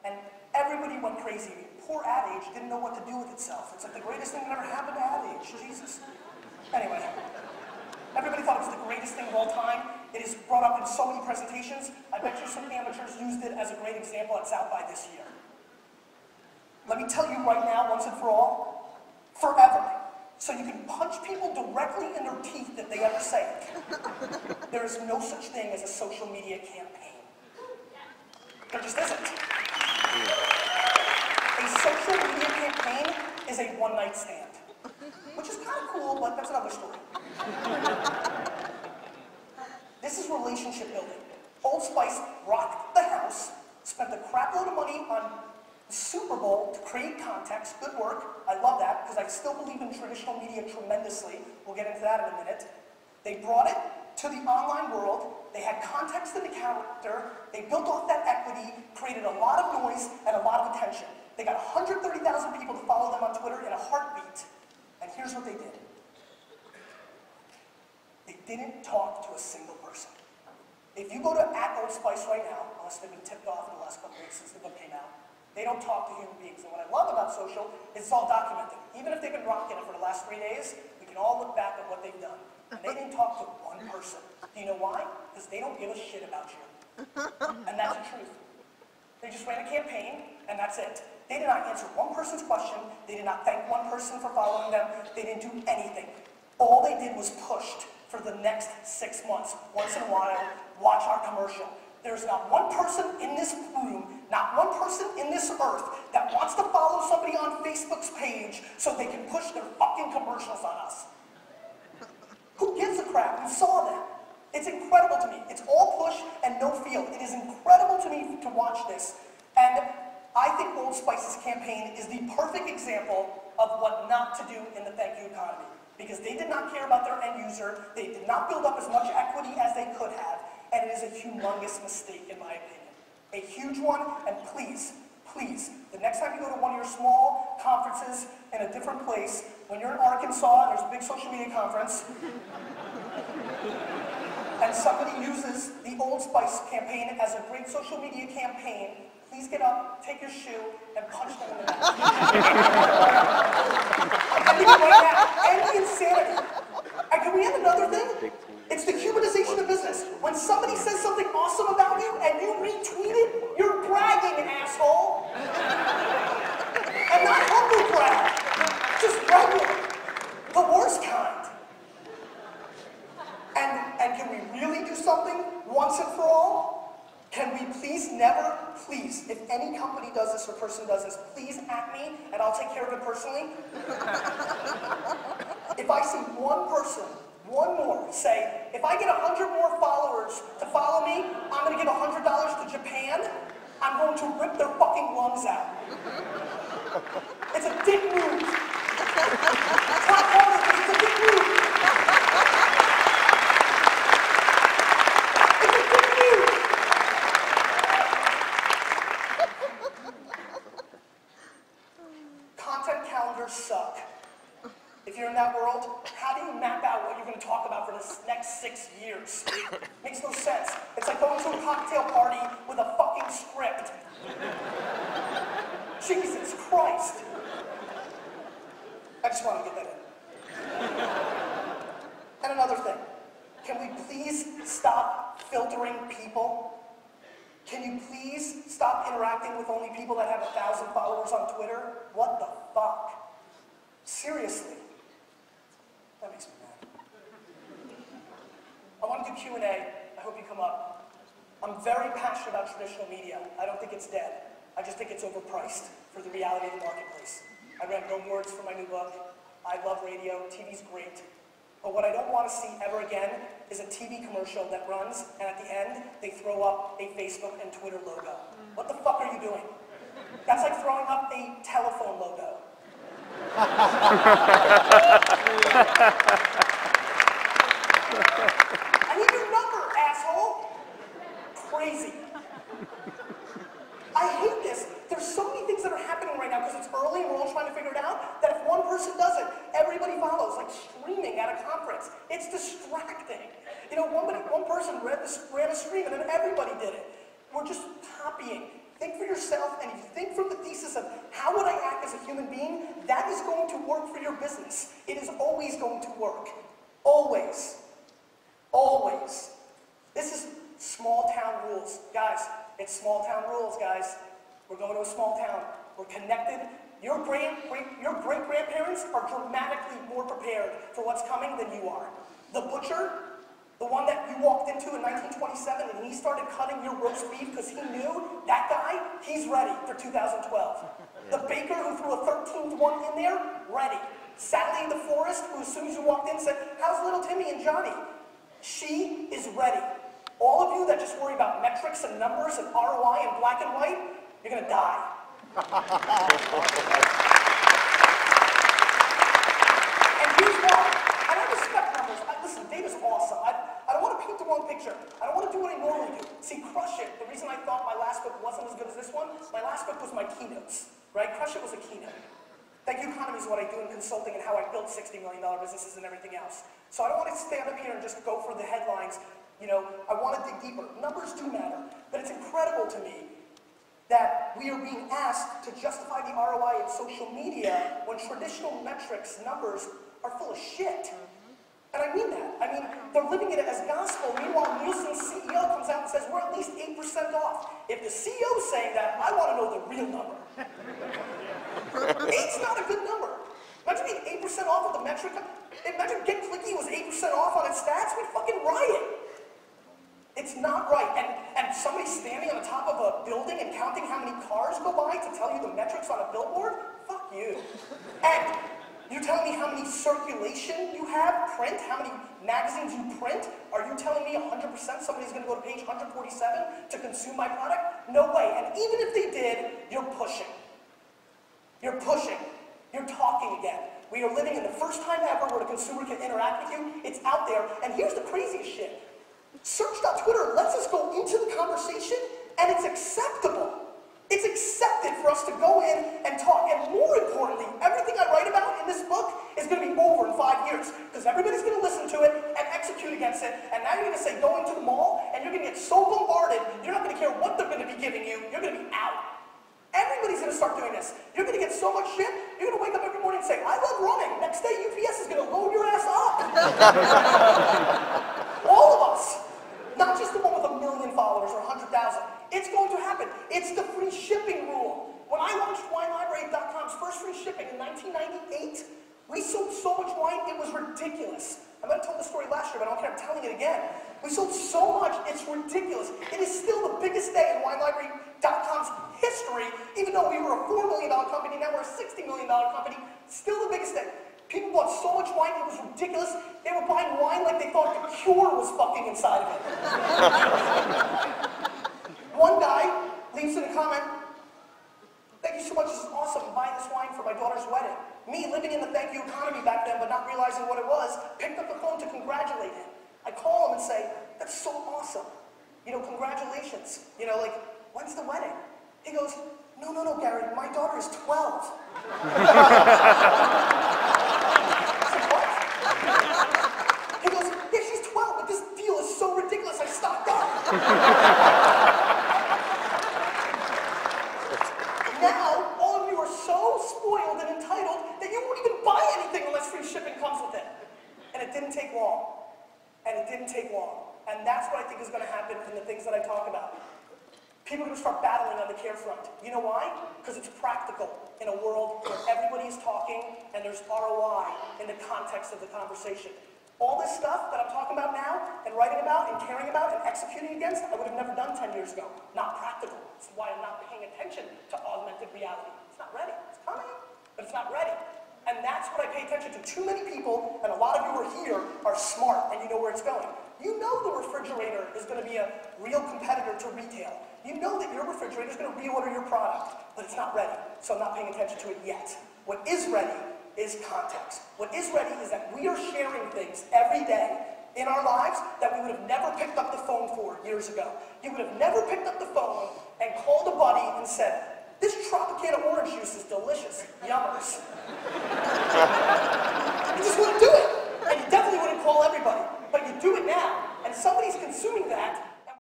and everybody went crazy. Poor Ad Age didn't know what to do with itself. It's like the greatest thing that ever happened to Ad Age. Jesus. Anyway, everybody thought it was the greatest thing of all time. It is brought up in so many presentations. I bet you some amateurs used it as a great example at South by this year. Let me tell you right now, once and for all, forever. So you can punch people directly in their teeth if they ever say it. There is no such thing as a social media campaign. There just isn't. A social media campaign is a one-night stand, which is kind of cool, but that's another story. This is relationship building. Old Spice rocked the house, spent a crap load of money on the Super Bowl to create context. Good work. I love that, because I still believe in traditional media tremendously. We'll get into that in a minute. They brought it to the online world. They had context in the character. They built off that equity, created a lot of noise and a lot of attention. They got 130,000 people to follow them on Twitter in a heartbeat. And here's what they did. They didn't talk to a single person. If you go to @Old Spice right now, unless they've been tipped off in the last couple of weeks since the book came out, they don't talk to human beings. And what I love about social is it's all documented. Even if they've been rocking it for the last 3 days, we can all look back at what they've done. And they didn't talk to one person. Do you know why? Because they don't give a shit about you. And that's the truth. They just ran a campaign, and that's it. They did not answer one person's question. They did not thank one person for following them. They didn't do anything. All they did was pushed for the next 6 months. Once in a while, watch our commercial. There's not one person in this room, not one person in this earth that wants to follow somebody on Facebook's page so they can push their fucking commercials on us. Who gives a crap? We saw that. It's incredible to me. It's all push and no feel. It is incredible to me to watch this. And I think Old Spice's campaign is the perfect example of what not to do in the thank you economy. Because they did not care about their end user. They did not build up as much equity as they could have. And it is a humongous mistake, in my opinion. A huge one, and please, please, the next time you go to one of your small conferences in a different place, when you're in Arkansas and there's a big social media conference, and somebody uses the Old Spice campaign as a great social media campaign, please get up, take your shoe, and punch them in the neck. I think right now, end the insanity. And can we add another thing? It's the humanization of business. When somebody says something awesome about you and you retweet it, you're bragging, asshole. And not humble brag, just regular. The worst kind. And can we really do something once and for all? Can we please never, please, if any company does this or person does this, please at me and I'll take care of it personally. If I see one person, one more, say, if I get 100 more followers to follow me, I'm going to give $100 to Japan, I'm going to rip their fucking lungs out. It's a dick move. It's not harder, but it's a dick move. It's a dick move. Content calendars suck. If you're in that world, how do you map out what you're going to talk about for the next 6 years? Makes no sense. It's like going to a cocktail party with a fucking script. Jesus Christ. I just want to get that in. And another thing. Can we please stop filtering people? Can you please stop interacting with only people that have 1,000 followers on Twitter? What the fuck? Seriously. That makes me mad. I want to do Q&A. I hope you come up. I'm very passionate about traditional media. I don't think it's dead. I just think it's overpriced for the reality of the marketplace. I ran billboards for my new book. I love radio. TV's great. But what I don't want to see ever again is a TV commercial that runs, and at the end, they throw up a Facebook and Twitter logo. What the fuck are you doing? That's like throwing up a telephone logo. I need your number, asshole! Crazy. I hate this. There's so many things that are happening right now because it's early and we're all trying to figure it out, that if one person does it, everybody follows, like streaming at a conference. It's distracting. You know, one person ran a stream and then everybody did it. We're just copying. think for yourself, and if you think from the thesis of how would I act as a human being, that is going to work for your business. It is always going to work. Always. Always. This is small town rules. Guys, it's small town rules, guys. We're going to a small town. We're connected. Your great-grandparents are dramatically more prepared for what's coming than you are. The butcher, the one that you walked into in 1927 and he started cutting your roast beef because he knew that guy, he's ready for 2012. The baker who threw a 13th one in there, ready. Sally the florist, who as soon as you walked in said, how's little Timmy and Johnny? She is ready. All of you that just worry about metrics and numbers and ROI and black and white, you're going to die. And here's why. And I respect numbers. Listen, data's awesome. I don't want to paint the wrong picture. I don't want to do what I normally do. See, Crush It, the reason I thought my last book wasn't as good as this one, my last book was my keynotes, right? Crush It was a keynote. Thank You Economy is what I do in consulting and how I build $60 million businesses and everything else. So I don't want to stand up here and just go for the headlines. You know, I want to dig deeper. Numbers do matter, but it's incredible to me that we are being asked to justify the ROI of social media when traditional metrics, numbers, are full of shit. And I mean that. I mean, they're living it as gospel. Meanwhile, Nielsen's CEO comes out and says, we're at least 8% off. If the CEO's saying that, I want to know the real number. 8's not a good number. Imagine being 8% off of the metric. Imagine Get Clicky was 8% off on its stats. We'd fucking riot. It's not right. And somebody standing on the top of a building and counting how many cars go by to tell you the metrics on a billboard? Fuck you. And you're telling me how many circulation you have, print, how many magazines you print? Are you telling me 100% somebody's going to go to page 147 to consume my product? No way. And even if they did, you're pushing. You're pushing. You're talking again. We are living in the first time ever where the consumer can interact with you. It's out there. And here's the craziest shit. Search.Twitter lets us go into the conversation, and it's acceptable. It's accepted for us to go in and talk. And more importantly, everything I write about in this book is going to be over in 5 years, because everybody's going to listen to it and execute against it. And now you're going to say, go into the mall, and you're going to get so bombarded, you're not going to care what they're going to be giving you. You're going to be out. Everybody's going to start doing this. You're going to get so much shit, you're going to wake up every morning and say, I love running. Next day, UPS is going to load your ass up. All of us. Not just the one with 1 million followers or 100,000. It's going to happen. It's the free shipping rule. When I launched WineLibrary.com's first free shipping in 1998, we sold so much wine, it was ridiculous. I might have told the story last year, but I don't care, I'm telling it again. We sold so much, it's ridiculous. It is still the biggest day in WineLibrary.com's history, even though we were a $4 million company, now we're a $60 million company, still the biggest day. People bought so much wine, it was ridiculous. They were buying wine like they thought the cure was fucking inside of it. One guy leaves in a comment, thank you so much, this is awesome, I'm buying this wine for my daughter's wedding. Me, living in the thank you economy back then, but not realizing what it was, picked up the phone to congratulate him. I call him and say, that's so awesome. You know, congratulations. You know, like, when's the wedding? He goes, no, Gary, my daughter is 12. He goes, yeah, she's 12, but this deal is so ridiculous, I stocked up. Now, all of you are so spoiled and entitled that you won't even buy anything unless free shipping comes with it. And it didn't take long. And it didn't take long. And that's what I think is going to happen in the things that I talk about. People are going to start battling on the care front. You know why? Because it's practical in a world where everybody is talking and there's ROI in the context of the conversation. All this stuff that I'm talking about now and writing about and caring about and executing against, I would have never done 10 years ago. Not practical. That's why I'm not paying attention to augmented reality. It's not ready. It's coming, but it's not ready. And that's what I pay attention to. Too many people, and a lot of you who are here, are smart and you know where it's going. You know the refrigerator is going to be a real competitor to retail. You know that your refrigerator is going to reorder your product, but it's not ready, so I'm not paying attention to it yet. What is ready is context. What is ready is that we are sharing things every day in our lives that we would have never picked up the phone for years ago. You would have never picked up the phone and called a buddy and said, this Tropicana orange juice is delicious. Yummers. You just wouldn't do it. And you definitely wouldn't call everybody. But you do it now, and somebody's consuming that,